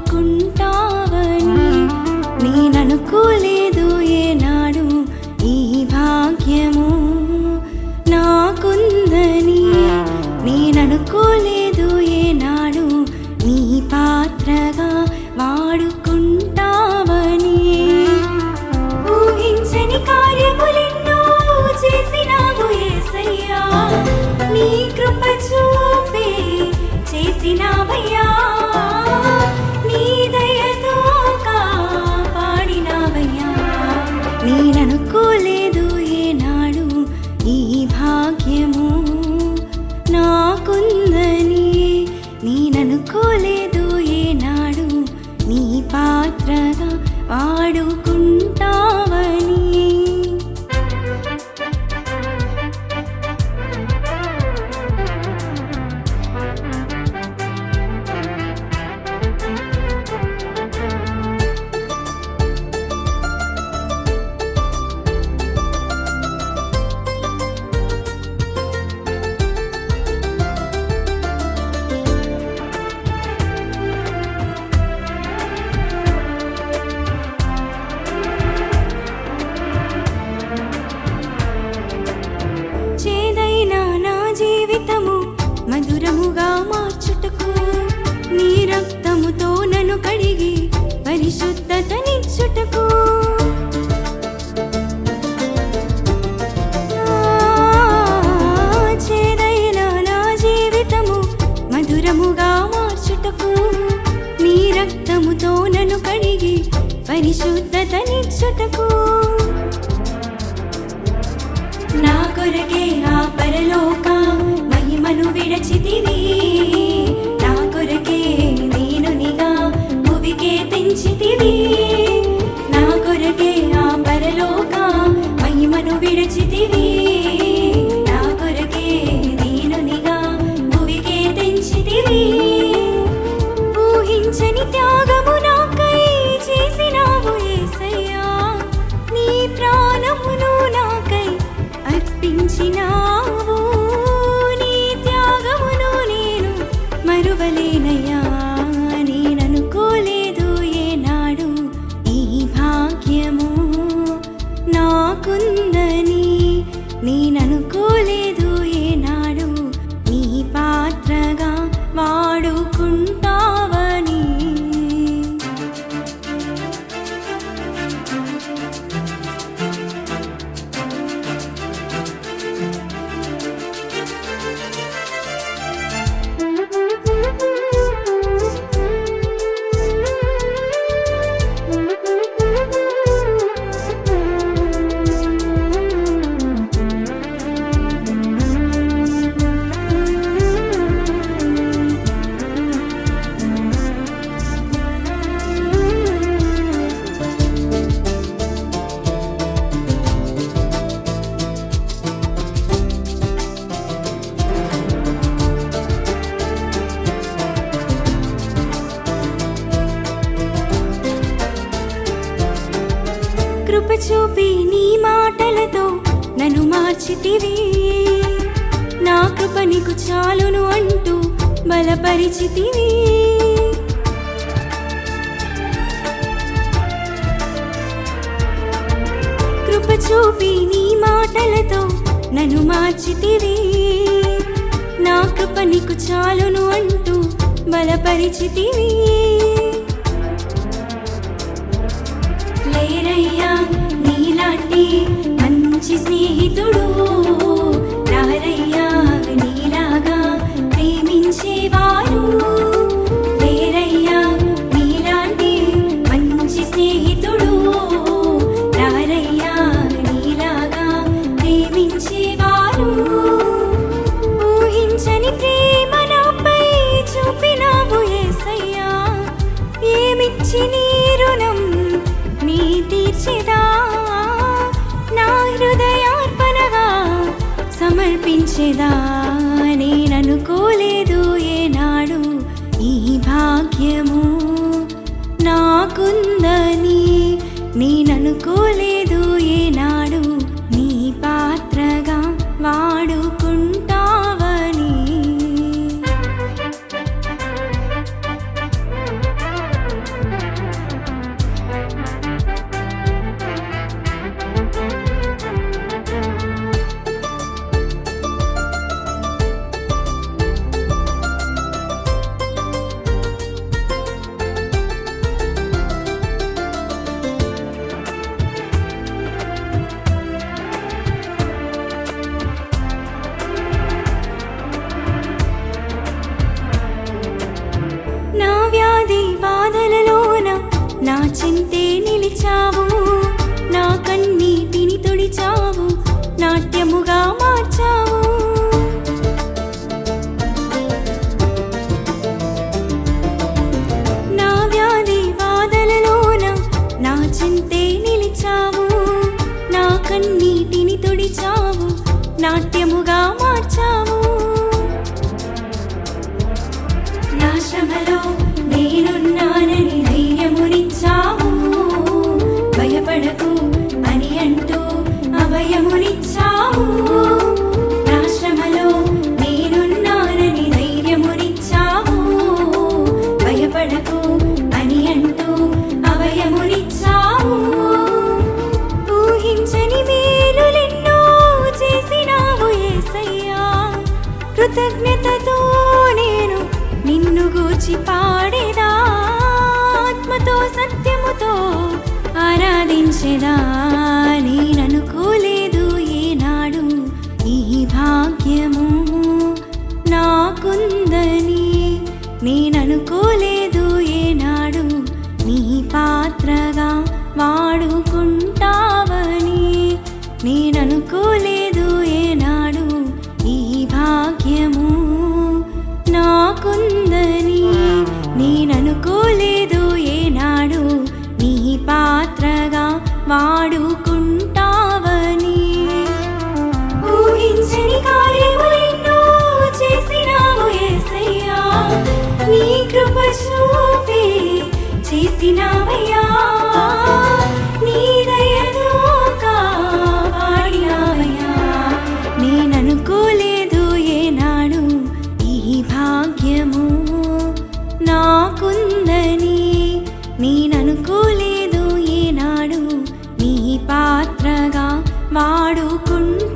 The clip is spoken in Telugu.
వాడుకుంటావని నేననుకోలేదు ఏనాడు ఈ భాగ్యము నాకుందని నేననుకోలేదు ఏనాడు నీ పాత్రగా వాడుకుంటావని ఊహించని కార్యములెన్నో చేసినావు యేసయ్యా నీ కృప చూపే చేసినావయ్యా నీ దయతో కాపాడినావయ్యా నేననుకోలేదు ఏనాడు ఈ భాగ్యము నాకుందని నేననుకోలేదు ఏనాడు నీ పాత్రగా వాడుకుంటావని మధురముగా మార్చుటకు నీ రక్తముతో నన్ను కడిగి పరిశుద్ధతనిచ్చుటకు చేదైన నా జీవితము మధురముగా మార్చుటకు నీ రక్తముతో నన్ను కడిగి పరిశుద్ధతనిచ్చుటకు నా కొరకే ఆ పరలోక మహిమను విడచితివి నా కొరకే దీనునిగా భువికే తెంచితివి నా కొరకే ఆ పరలోక మహిమను విడచితివి నా కొరకే దీనునిగా భువికే తెంచితివి ఊహించని త్యాగము నాకై చేసినావు యేసయ్యా నీ ప్రాణమును నాకై అర్పించినావు మరువలేనయ్యా నేననుకోలేదు ఏనాడు ఈ భాగ్యము నాకుందని నేననుకోలేదు ఏనాడు నీ పాత్రగా వాడుకుంటావని కృప చూపి నీ మాటలతో నన్ను మార్చితివి నా కృప నీకు చాలును అంటూ బలపరిచితివి కృప చూపి నీ మాటలతో నన్ను మార్చితివి నా కృప నీకు చాలును అంటూ బలపరిచితివి లేరయ్యా నీలాంటి మంచి స్నేహితుడు రారయ్యా నీలాగా ప్రేమించేవారు లేరయ్యా నీలాంటి మంచి స్నేహితుడు రారయ్యా నీలాగా ప్రేమించేవారు ఊహించని ప్రేమ నాపై చూపినావు యేసయ్యా ఏమిచ్చి నీ రుణం నీ తీర్చిదా నా హృదయార్పణగా సమర్పించేదా నేననుకోలేదు ఏనాడు ఈ భాగ్యము నాకుందని నేననుకోలేదు ఏనాడు నీ పాత్రగా వాడుకుంటావని కన్నీటిని తుడిచావు, నాట్యముగా మార్చావు. నా శ్రమలో నేనున్నానని ధైర్యమునిచ్చావు, భయపడకు అని అంటూ అభయమునిచ్చావు. నా శ్రమలో నేనున్నానని ధైర్యమునిచ్చావు, భయపడకు అని అంటూ అభయమునిచ్చావు. ఊహించని మేలులెన్నో చేసినావు యేసయ్యా, కృతజ్ఞతతో నేను నిన్ను గూర్చి పాడేదా, ఆత్మతో సత్యముతో ఆరాధించెదా. నేననుకోలేదు ఏనాడు ఈ భాగ్యము నాకుందని, నేననుకోలేదు ఏనాడు నీ పాత్రగా వాడుకుంటావని, నేననుకోలేదు ఏనాడు ఈ భాగ్యము నాకుందని, నేననుకోలేదు ఏనాడు నీ పాత్రగా వాడుకుంటావని. ఊహించని కార్యములెన్నో చేసినావు యేసయ్యా, నీ కృప చూపి చేసినావయ్యా, నీ దయతో కాపాడినావయ్యా. నేననుకోలేదు ఏనాడు ఈ భాగ్యము నాకుందని, నేననుకోలేదు ఏనాడు నీ పాత్రగా వాడుకుంటా